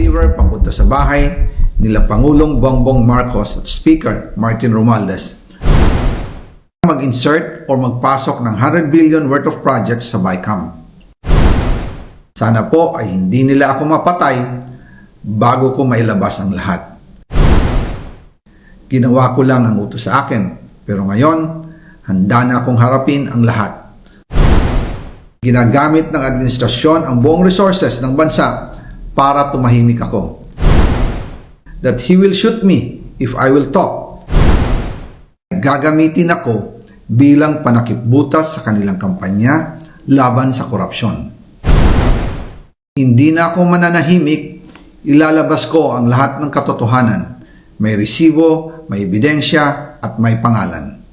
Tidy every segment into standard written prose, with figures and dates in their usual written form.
deliver papunta sa bahay nila Pangulong Bongbong Marcos at Speaker Martin Romualdez. Mag-insert o magpasok ng 100 billion worth of projects sa BICAM. Sana po ay hindi nila ako mapatay bago ko mailabas ang lahat. Ginawa ko lang ang utos sa akin, pero ngayon, handa na akong harapin ang lahat. Ginagamit ng administrasyon ang buong resources ng bansa para tumahimik ako. That he will shoot me if I will talk. Gagamitin ako bilang panakipbutas sa kanilang kampanya laban sa korupsyon. Hindi na ako mananahimik, ilalabas ko ang lahat ng katotohanan. May resibo, may ebidensya, at may pangalan.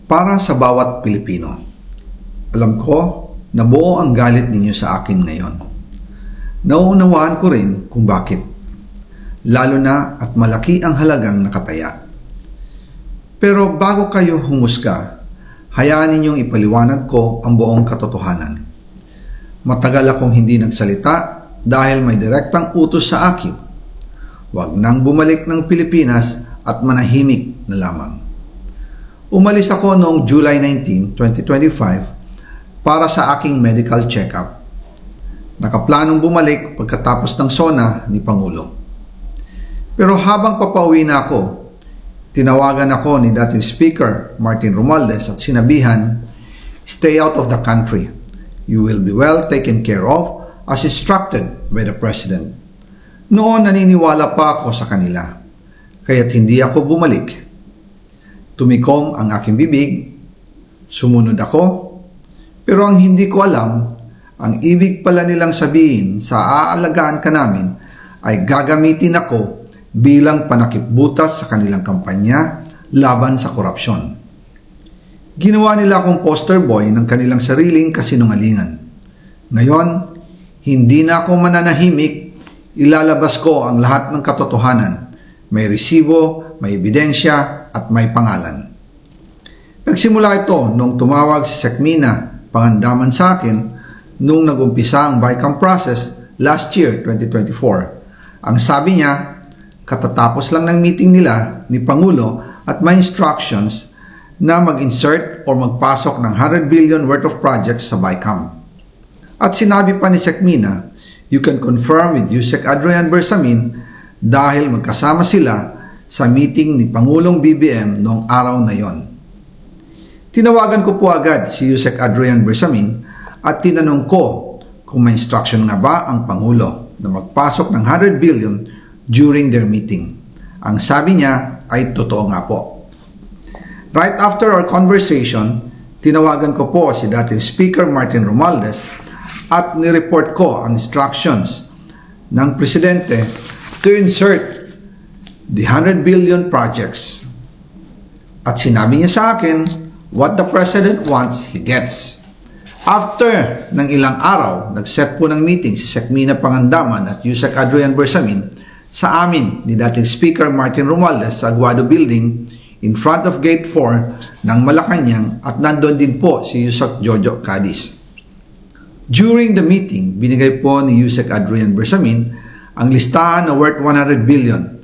Para sa bawat Pilipino, alam ko na buo ang galit ninyo sa akin ngayon. Nauunawaan ko rin kung bakit. Lalo na at malaki ang halagang nakataya. Pero bago kayo humusga, hayaan ninyong ipaliwanag ko ang buong katotohanan. Matagal akong hindi nagsalita dahil may direktang utos sa akin. Huwag nang bumalik ng Pilipinas at manahimik na lamang. Umalis ako noong July 19, 2025 para sa aking medical check-up. Nakaplanong bumalik pagkatapos ng SONA ni Pangulo. Pero habang papauwi na ako, tinawagan ako ni dating Speaker Martin Romualdez at sinabihan, "Stay out of the country. You will be well taken care of as instructed by the President." Noon naniniwala pa ako sa kanila, kaya't hindi ako bumalik. Tumikom ang aking bibig, sumunod ako, pero ang hindi ko alam, ang ibig pala nilang sabihin sa aalagaan ka namin ay gagamitin ako bilang panakipbutas sa kanilang kampanya laban sa korupsyon. Ginawa nila akong poster boy ng kanilang sariling kasinungalingan. Ngayon, hindi na ako mananahimik, ilalabas ko ang lahat ng katotohanan. May resibo, may ebidensya, at may pangalan. Nagsimula ito nung tumawag si Sekmina Pangandaman sa akin nung nag-umpisa ang BICAM process last year, 2024. Ang sabi niya, katatapos lang ng meeting nila ni Pangulo at may instructions na mag-insert o magpasok ng 100 billion worth of projects sa BICAM. At sinabi pa ni Sekmina, you can confirm with Yusek Adrian Bersamin dahil magkasama sila sa meeting ni Pangulong BBM noong araw na yon. Tinawagan ko po agad si Yusek Adrian Bersamin at tinanong ko kung may instruction nga ba ang Pangulo na magpasok ng 100 billion during their meeting. Ang sabi niya ay totoo nga po. Right after our conversation, tinawagan ko po si dating Speaker Martin Romualdez at nireport ko ang instructions ng Presidente to insert the 100 billion projects. At sinabi niya sa akin, what the President wants, he gets. After ng ilang araw, nag-set po ng meeting si Sekmina Pangandaman at Yusek Adrian Bersamin sa amin ni dating Speaker Martin Romualdez sa Aguado Building in front of Gate 4 ng Malacanang at nandun din po si Yusek Jojo Cadiz. During the meeting, binigay po ni Yusek Adrian Bersamin ang listahan na worth 100 billion.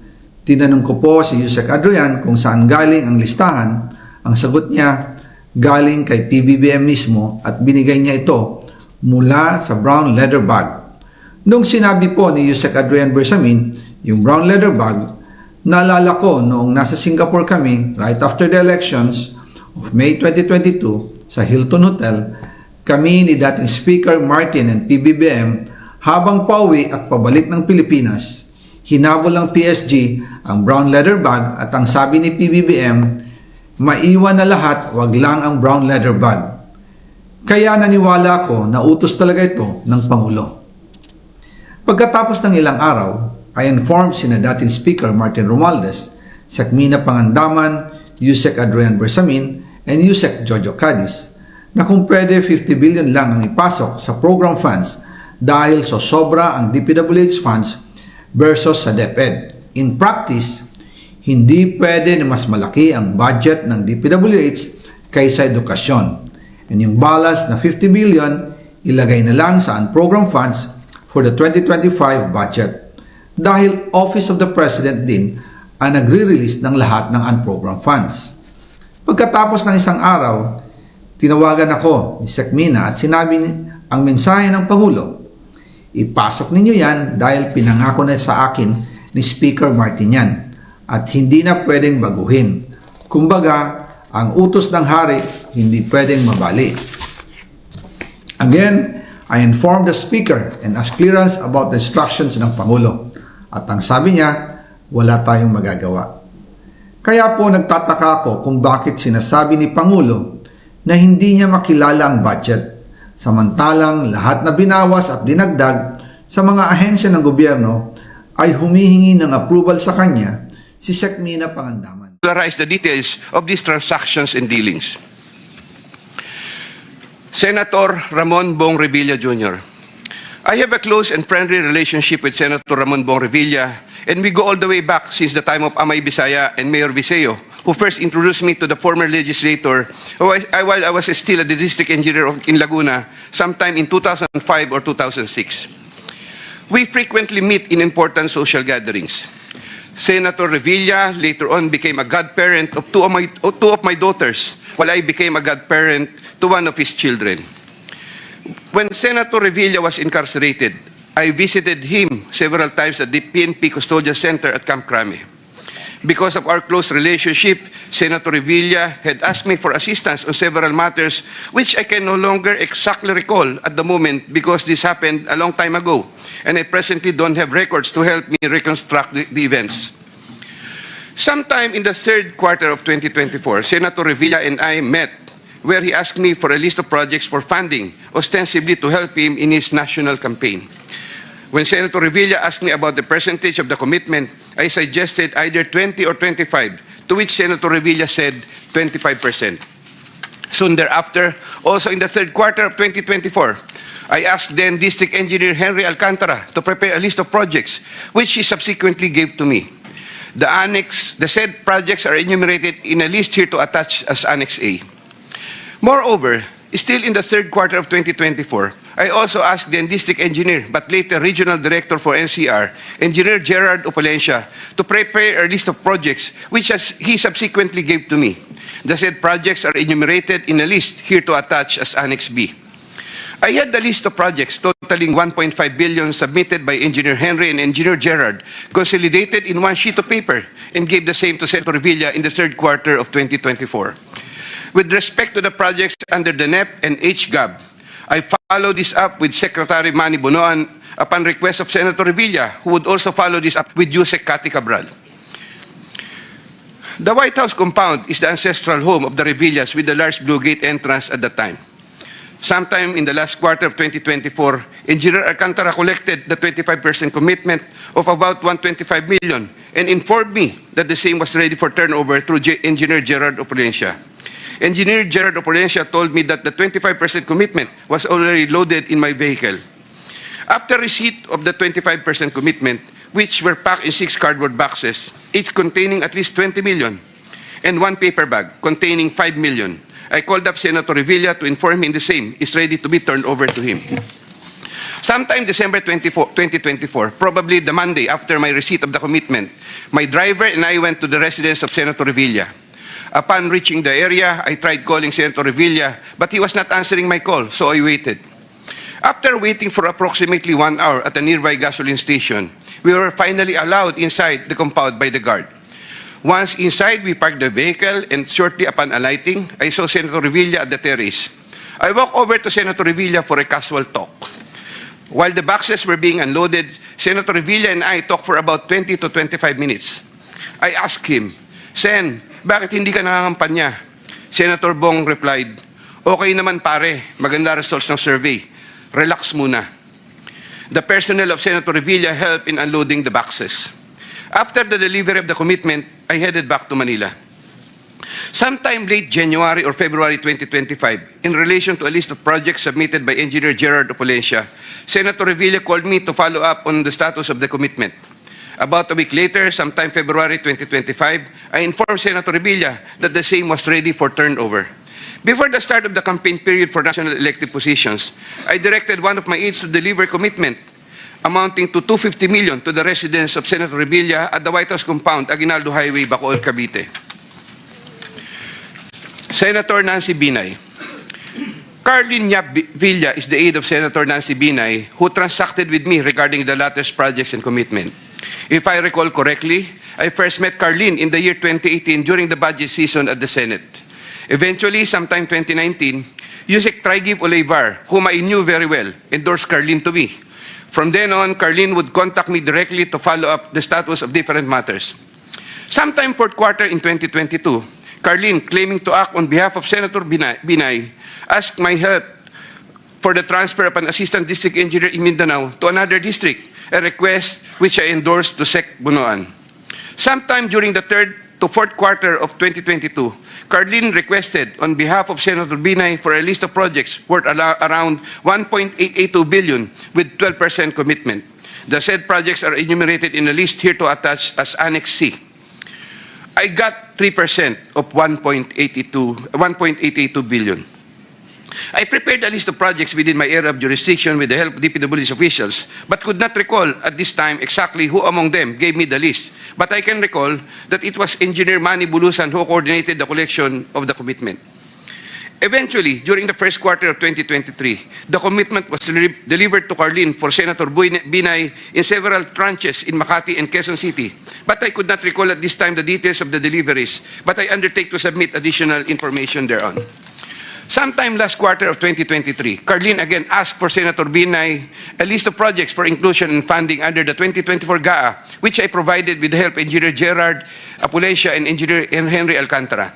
Tinanong ko po si Yusek Adrian kung saan galing ang listahan. Ang sagot niya, galing kay PBBM mismo at binigay niya ito mula sa brown leather bag. Nung sinabi po ni Yusek Adrian Bersamin, yung brown leather bag, naalala ko noong nasa Singapore kami right after the elections of May 2022 sa Hilton Hotel, kami ni dating Speaker Martin and PBBM habang pauwi at pabalik ng Pilipinas, hinabol ng PSG ang brown leather bag at ang sabi ni PBBM, maiwan na lahat, wag lang ang brown leather bag. Kaya naniwala ko na utos talaga ito ng Pangulo. Pagkatapos ng ilang araw, I informed sina dating Speaker Martin Romualdez, Sekmina Pangandaman, Yusek Adrian Bersamin, and Yusek Jojo Cadiz na kung pwede 50 billion lang ang ipasok sa program funds dahil so sobra ang DPWH funds versus sa DepEd. In practice, hindi pwede na mas malaki ang budget ng DPWH kaysa edukasyon. And yung balance na 50 billion, ilagay na lang sa unprogrammed funds for the 2025 budget dahil Office of the President din ang nagre-release ng lahat ng unprogrammed funds. Pagkatapos ng isang araw, tinawagan ako ni Sec Mina at sinabi ang mensahe ng Pangulo. Ipasok ninyo yan dahil pinangako na sa akin ni Speaker Martin yan at hindi na pwedeng baguhin. Kumbaga, ang utos ng hari hindi pwedeng mabali. Again, I informed the Speaker and asked clearance about the instructions ng Pangulo. At ang sabi niya, wala tayong magagawa. Kaya po nagtataka ako kung bakit sinasabi ni Pangulo na hindi niya makilala ang budget, samantalang lahat na binawas at dinagdag sa mga ahensya ng gobyerno ay humihingi ng approval sa kanya si Sec Mina Pangandaman. The details of these transactions and dealings. Senator Ramon Bong Revilla Jr. I have a close and friendly relationship with Senator Ramon Bong Revilla, and we go all the way back since the time of Amay Bisaya and Mayor Viseo, who first introduced me to the former legislator while I was still a district engineer in Laguna sometime in 2005 or 2006. We frequently meet in important social gatherings. Senator Revilla later on became a godparent of two of my daughters, while I became a godparent to one of his children. When Senator Revilla was incarcerated, I visited him several times at the PNP Custodial Center at Camp Crame. Because of our close relationship, Senator Revilla had asked me for assistance on several matters which I can no longer exactly recall at the moment because this happened a long time ago, and I presently don't have records to help me reconstruct the events. Sometime in the third quarter of 2024, Senator Revilla and I met where he asked me for a list of projects for funding, ostensibly to help him in his national campaign. When Senator Revilla asked me about the percentage of the commitment, I suggested either 20 or 25, to which Senator Revilla said 25%. Soon thereafter, also in the third quarter of 2024, I asked then District Engineer Henry Alcantara to prepare a list of projects, which he subsequently gave to me. The said projects are enumerated in a list here to attach as Annex A. Moreover, still in the third quarter of 2024, I also asked then District Engineer, but later Regional Director for NCR, Engineer Gerard Opalencia, to prepare a list of projects which he subsequently gave to me. The said projects are enumerated in a list here to attach as Annex B. I had the list of projects totaling 1.5 billion submitted by Engineer Henry and Engineer Gerard, consolidated in one sheet of paper, and gave the same to Senator Villa in the third quarter of 2024. With respect to the projects under the NEP and HGAB, I followed this up with Secretary Manny Bonoan upon request of Senator Revilla, who would also follow this up with Yusek Cathy Cabral. The White House compound is the ancestral home of the Revillas with the large Blue Gate entrance at the time. Sometime in the last quarter of 2024, Engineer Alcantara collected the 25% commitment of about 125 million and informed me that the same was ready for turnover through Engineer Gerard Opalencia. Engineer Gerard Opalencia told me that the 25% commitment was already loaded in my vehicle. After receipt of the 25% commitment, which were packed in 6 cardboard boxes, each containing at least 20 million, and 1 paper bag containing 5 million, I called up Senator Revilla to inform him the same is ready to be turned over to him. Sometime December 2024, probably the Monday after my receipt of the commitment, my driver and I went to the residence of Senator Revilla. Upon reaching the area, I tried calling Senator Revilla, but he was not answering my call, so I waited. After waiting for approximately 1 hour at a nearby gasoline station, we were finally allowed inside the compound by the guard. Once inside, we parked the vehicle, and shortly upon alighting, I saw Senator Revilla at the terrace. I walked over to Senator Revilla for a casual talk. While the boxes were being unloaded, Senator Revilla and I talked for about 20 to 25 minutes. I asked him, "Sen, bakit hindi ka nangangampanya?" Senator Bong replied, "Okay naman pare, maganda results ng survey. Relax muna." The personnel of Senator Revilla helped in unloading the boxes. After the delivery of the commitment, I headed back to Manila. Sometime late January or February 2025, in relation to a list of projects submitted by Engineer Gerard Opalencia, Senator Revilla called me to follow up on the status of the commitment. About a week later, sometime February 2025, I informed Senator Revilla that the same was ready for turnover. Before the start of the campaign period for national elective positions, I directed one of my aides to deliver commitment amounting to 250 million to the residents of Senator Revilla at the White House compound, Aguinaldo Highway, Bacoor, Cavite. Senator Nancy Binay. Carlin Yap Villa is the aide of Senator Nancy Binay, who transacted with me regarding the latter's projects and commitment. If I recall correctly, I first met Carlin in the year 2018 during the budget season at the Senate. Eventually, sometime 2019, Yusek Trigib Olivar, whom I knew very well, endorsed Carlin to me. From then on, Carlin would contact me directly to follow up the status of different matters. Sometime fourth quarter in 2022, Carlin, claiming to act on behalf of Senator Binay, asked my help for the transfer of an assistant district engineer in Mindanao to another district, a request which I endorsed to Sec. Bunoan. Sometime during the third to fourth quarter of 2022, Carlin requested on behalf of Senator Binay for a list of projects worth around 1.882 billion with 12% commitment. The said projects are enumerated in a list here to attach as Annex C. I got 3% of 1.882 billion. I prepared a list of projects within my area of jurisdiction with the help of DPW's officials, but could not recall at this time exactly who among them gave me the list. But I can recall that it was Engineer Manny Bulusan who coordinated the collection of the commitment. Eventually, during the first quarter of 2023, the commitment was delivered to Carlin for Senator Binay in several tranches in Makati and Quezon City. But I could not recall at this time the details of the deliveries, but I undertake to submit additional information thereon. Sometime last quarter of 2023, Carlin again asked for Senator Binay a list of projects for inclusion and funding under the 2024 GAA, which I provided with the help of Engineer Gerard Apulecia and Engineer Henry Alcantara.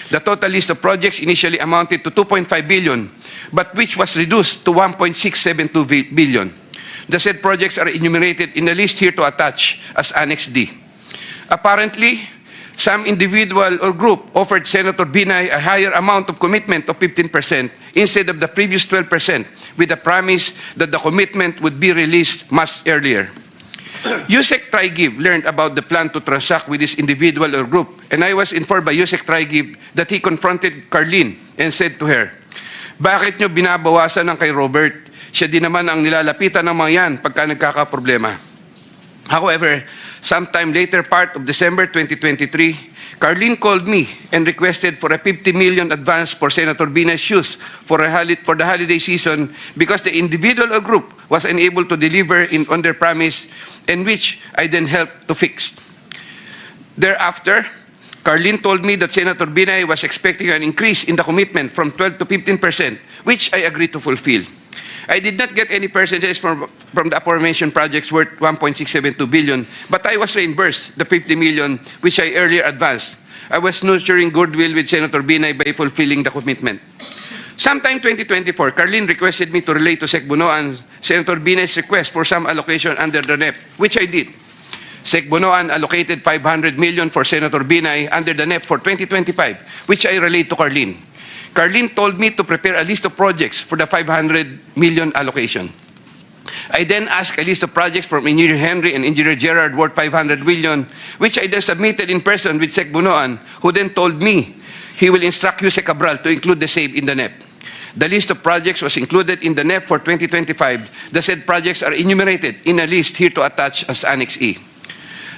The total list of projects initially amounted to 2.5 billion, but which was reduced to 1.672 billion. The said projects are enumerated in the list here to attach as Annex D. Apparently, some individual or group offered Senator Binay a higher amount of commitment of 15% instead of the previous 12%, with the promise that the commitment would be released much earlier. Yusek Trigib learned about the plan to transact with this individual or group, and I was informed by Yusek Trigib that he confronted Carlin and said to her, "Bakit nyo binabawasan ng kay Robert? Siya din naman ang nilalapitan ng mga yan pagka nagkakaproblema." However, sometime later part of December 2023, Carlin called me and requested for a 50 million advance for Senator Binay's use for the holiday season because the individual or group was unable to deliver on their promise, and which I then helped to fix. Thereafter, Carlin told me that Senator Binay was expecting an increase in the commitment from 12 to 15%, which I agreed to fulfill. I did not get any percentages from the aforementioned projects worth 1.672 billion, but I was reimbursed the 50 million which I earlier advanced. I was nurturing goodwill with Senator Binay by fulfilling the commitment. Sometime 2024, Carlin requested me to relay to Sec. Bunoan Senator Binay's request for some allocation under the NEP, which I did. Sec. Bunoan allocated 500 million for Senator Binay under the NEP for 2025, which I relayed to Carlin. Carlin told me to prepare a list of projects for the 500 million allocation. I then asked a list of projects from Engineer Henry and Engineer Gerard worth 500 million, which I then submitted in person with Sec. Bunoan, who then told me he will instruct Yusek Cabral to include the same in the NEP. The list of projects was included in the NEP for 2025. The said projects are enumerated in a list here to attach as Annex E.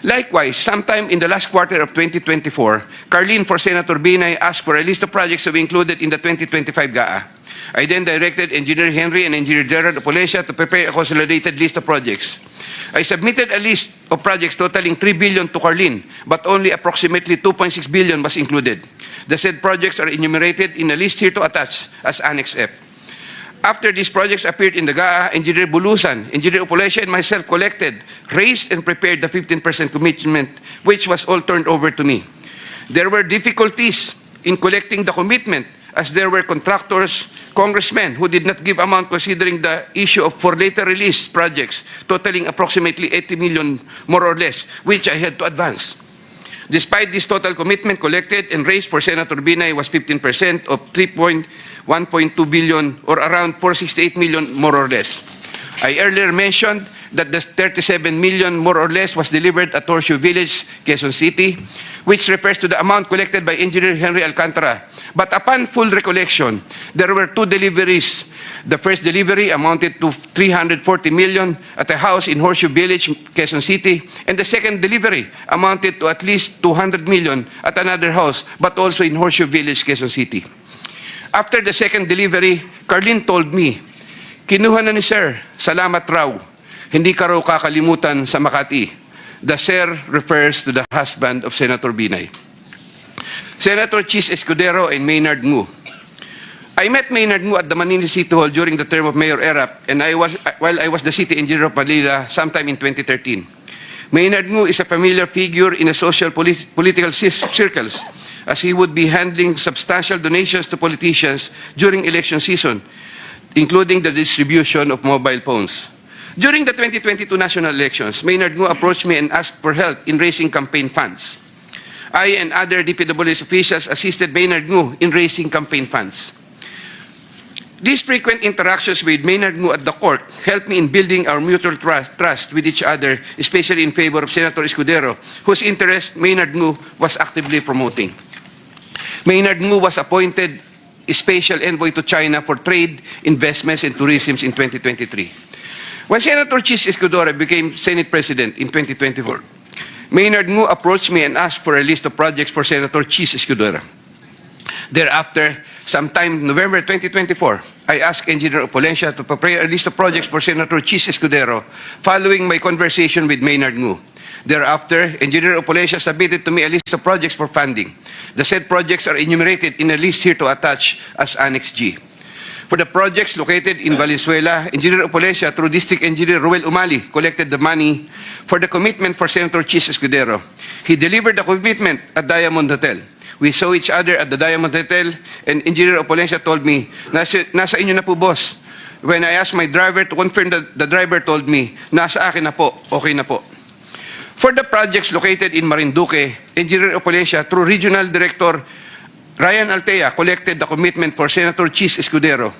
Likewise, sometime in the last quarter of 2024, Carlin for Senator Binay asked for a list of projects to be included in the 2025 GAA. I then directed Engineer Henry and Engineer Gerard Apulecia to prepare a consolidated list of projects. I submitted a list of projects totaling 3 billion to Carlin, but only approximately 2.6 billion was included. The said projects are enumerated in a list here to attach as Annex F. After these projects appeared in the GAA, Engineer Bulusan, Engineer Apulecia, and myself collected, raised, and prepared the 15% commitment, which was all turned over to me. There were difficulties in collecting the commitment as there were contractors, congressmen who did not give amount considering the issue of for later release projects totaling approximately 80 million more or less, which I had to advance. Despite this total commitment collected and raised for Senator Binay was 15% of 1.2 billion or around 468 million more or less. I earlier mentioned that the 37 million more or less was delivered at Horseshoe Village, Quezon City, which refers to the amount collected by Engineer Henry Alcantara. But upon full recollection, there were two deliveries. The first delivery amounted to 340 million at a house in Horseshoe Village, Quezon City, and the second delivery amounted to at least 200 million at another house, but also in Horseshoe Village, Quezon City. After the second delivery, Carlin told me, "Kinuha na ni Sir, salamat raw. Hindi ka raw kakalimutan sa Makati." The Sir refers to the husband of Senator Binay. Senator Chis Escudero and Maynard Ngu. I met Maynard Ngu at the Manila City Hall during the term of Mayor Erap, and while I was the city engineer of Manila sometime in 2013. Maynard Ngu is a familiar figure in the social political circles, as he would be handling substantial donations to politicians during election season, including the distribution of mobile phones. During the 2022 national elections, Maynard Ngu approached me and asked for help in raising campaign funds. I and other DPWH officials assisted Maynard Ngu in raising campaign funds. These frequent interactions with Maynard Ngu at the court helped me in building our mutual trust with each other, especially in favor of Senator Escudero, whose interest Maynard Ngu was actively promoting. Maynard Ngu was appointed special envoy to China for trade, investments, and tourism in 2023. When Senator Chis Escudero became Senate President in 2024, Maynard Ngu approached me and asked for a list of projects for Senator Chis Escudero. Thereafter, sometime November 2024, I asked Engineer Opolencia to prepare a list of projects for Senator Chis Escudero following my conversation with Maynard Ngu. Thereafter, Engineer Opolencia submitted to me a list of projects for funding. The said projects are enumerated in a list here to attach as Annex G. For the projects located in Valenzuela, Engineer Opolencia, through District Engineer Ruel Umali, collected the money for the commitment for Senator Chis Escudero. He delivered the commitment at Diamond Hotel. We saw each other at the Diamond Hotel, and Engineer Opolencia told me, nasa inyo na po, boss. When I asked my driver to confirm, the driver told me, nasa akin na po, okay na po. For the projects located in Marinduque, Engineer Opolencia, through Regional Director Ryan Altea, collected the commitment for Senator Chis Escudero.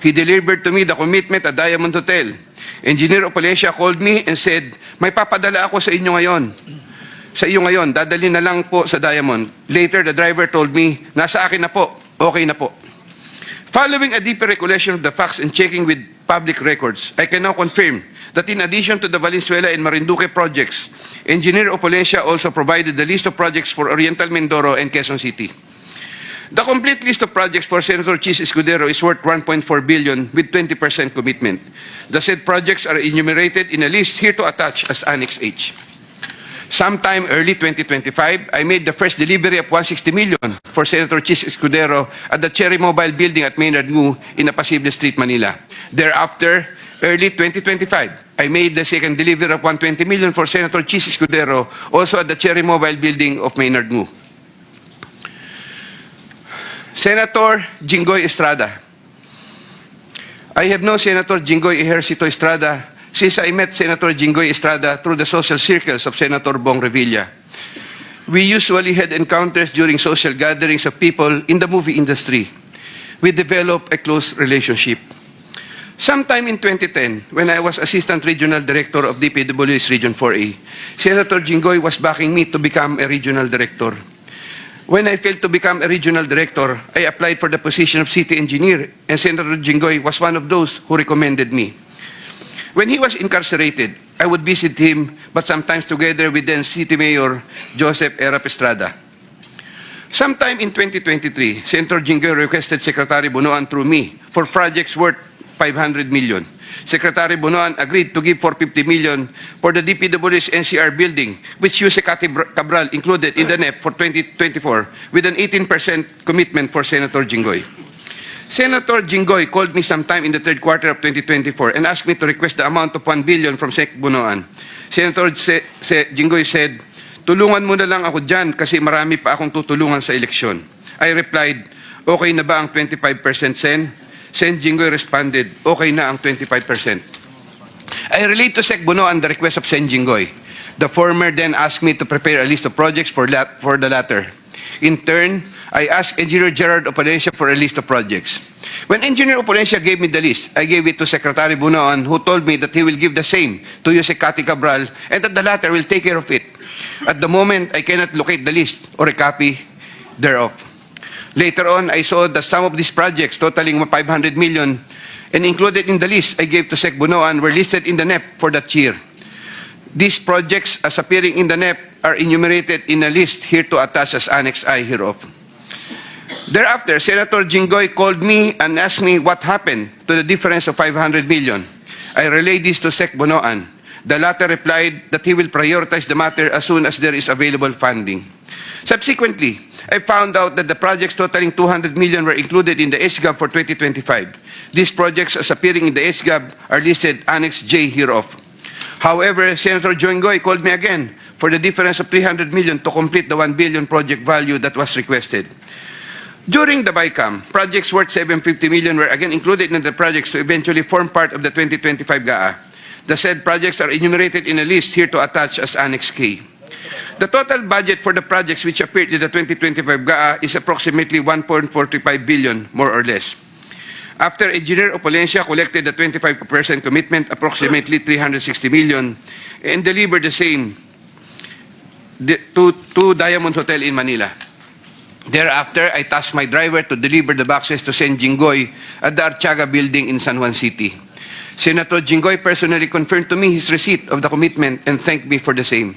He delivered to me the commitment at Diamond Hotel. Engineer Opolencia called me and said, "May papadala ako sa inyo ngayon. Sa iyo ngayon, dadalhin na lang po sa Diamond." Later, the driver told me, "Nasa akin na po, okay na po." Following a deeper recollection of the facts and checking with public records, I can now confirm that in addition to the Valenzuela and Marinduque projects, Engineer Opolencia also provided the list of projects for Oriental Mindoro and Quezon City. The complete list of projects for Senator Chis Escudero is worth 1.4 billion with 20% commitment. The said projects are enumerated in a list here to attach as Annex H. Sometime early 2025, I made the first delivery of 160 million for Senator Chis Escudero at the Cherry Mobile Building at Maynard Ngu in Apacible Street, Manila. Thereafter, early 2025, I made the second delivery of 120 million for Senator Chis Escudero, also at the Cherry Mobile Building of Maynard Ngu. Senator Jinggoy Estrada. I have known Senator Jinggoy Ejercito Estrada since I met Senator Jinggoy Estrada through the social circles of Senator Bong Revilla. We usually had encounters during social gatherings of people in the movie industry. We developed a close relationship. Sometime in 2010, when I was Assistant Regional Director of DPW's Region 4A, Senator Jinggoy was backing me to become a Regional Director. When I failed to become a regional director, I applied for the position of city engineer, and Senator Jinggoy was one of those who recommended me. When he was incarcerated, I would visit him, but sometimes together with then City Mayor Joseph Erap Estrada. Sometime in 2023, Senator Jinggoy requested Secretary Bonoan through me for projects worth 500 million. Secretary Bonoan agreed to give 450 million for the DPW's NCR building, which Jose Cabral included in the NEP for 2024 with an 18% commitment for Senator Jinggoy. Senator Jinggoy called me sometime in the third quarter of 2024 and asked me to request the amount of 1 billion from Sec Bonoan. Senator Jinggoy said, "Tulungan mo na lang ako dyan kasi marami pa akong tutulungan sa eleksyon." I replied, "Okay na ba ang 25% Sen?" Sen Jinggoy responded, "Okay na ang 25%. I relayed to Sec Bonoan the request of Sen Jinggoy. The former then asked me to prepare a list of projects for the latter. In turn, I asked Engineer Gerard Opolencia for a list of projects. When Engineer Opulencia gave me the list, I gave it to Secretary Bunoan, who told me that he will give the same to Yusek Kati Cabral and that the latter will take care of it. At the moment, I cannot locate the list or a copy thereof. Later on, I saw that some of these projects totaling 500 million and included in the list I gave to Sec Bunoan were listed in the NEP for that year. These projects, as appearing in the NEP, are enumerated in a list here to attach as Annex I hereof. Thereafter, Senator Jinggoy called me and asked me what happened to the difference of 500 million. I relayed this to Sec Bunoan. The latter replied that he will prioritize the matter as soon as there is available funding. Subsequently, I found out that the projects totaling 200 million were included in the HGAB for 2025. These projects, as appearing in the HGAB, are listed Annex J hereof. However, Senator Jinggoy called me again for the difference of 300 million to complete the 1 billion project value that was requested. During the BICAM, projects worth 750 million were again included in the projects to eventually form part of the 2025 GAA. The said projects are enumerated in a list here to attach as Annex K. The total budget for the projects which appeared in the 2025 GAA is approximately 1.45 billion, more or less. After Engineer Opulencia collected the 25% commitment, approximately 360 million, and delivered the same to Diamond Hotel in Manila. Thereafter, I tasked my driver to deliver the boxes to Sen Jinggoy at the Artiaga building in San Juan City. Senator Jinggoy personally confirmed to me his receipt of the commitment and thanked me for the same.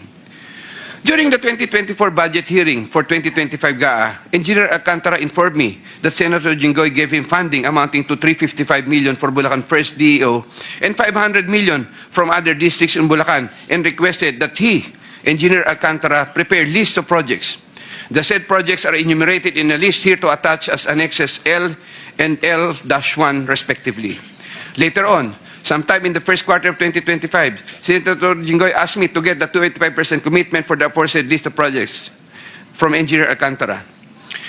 During the 2024 budget hearing for 2025 GAA, Engineer Alcantara informed me that Senator Jinggoy gave him funding amounting to 355 million for Bulacan First DEO and 500 million from other districts in Bulacan and requested that he, Engineer Alcantara, prepare lists of projects. The said projects are enumerated in a list here to attach as Annexes L and L-1 respectively. Later on, sometime in the first quarter of 2025, Senator Jinggoy asked me to get the 25% commitment for the aforesaid list of projects from Engineer Alcantara.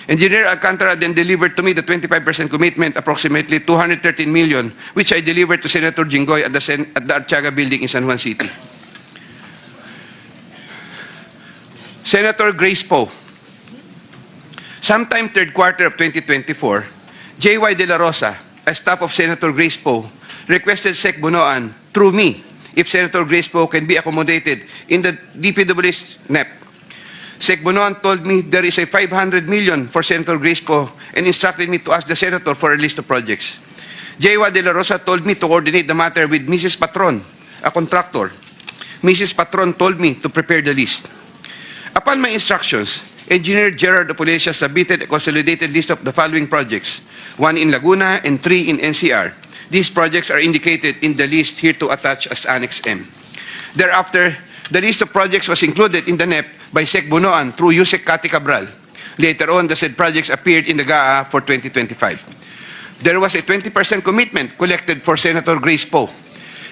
Engineer Alcantara then delivered to me the 25% commitment, approximately 213 million, which I delivered to Senator Jinggoy at the Artiaga building in San Juan City. Senator Grace Poe. Sometime third quarter of 2024, J.Y. De La Rosa, a staff of Senator Grace Poe, requested Sec Bunoan through me if Senator Grace Poe can be accommodated in the DPW's NEP. Sec Bunoan told me there is a 500 million for Senator Grace Poe and instructed me to ask the Senator for a list of projects. J.Y. De La Rosa told me to coordinate the matter with Mrs. Patron, a contractor. Mrs. Patron told me to prepare the list. Upon my instructions, Engineer Gerard Opulencia submitted a consolidated list of the following projects, 1 in Laguna and 3 in NCR. These projects are indicated in the list here to attach as Annex M. Thereafter, the list of projects was included in the NEP by Sec Bunoan through Yusek Kati Cabral. Later on, the said projects appeared in the GAA for 2025. There was a 20% commitment collected for Senator Grace Poe.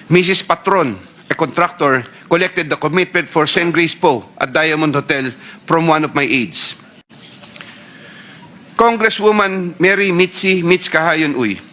Mrs. Patron, a contractor, collected the commitment for Sen Grace Poe at Diamond Hotel from one of my aides. Congresswoman Mary Mitzi Mitz Kahayon Uy.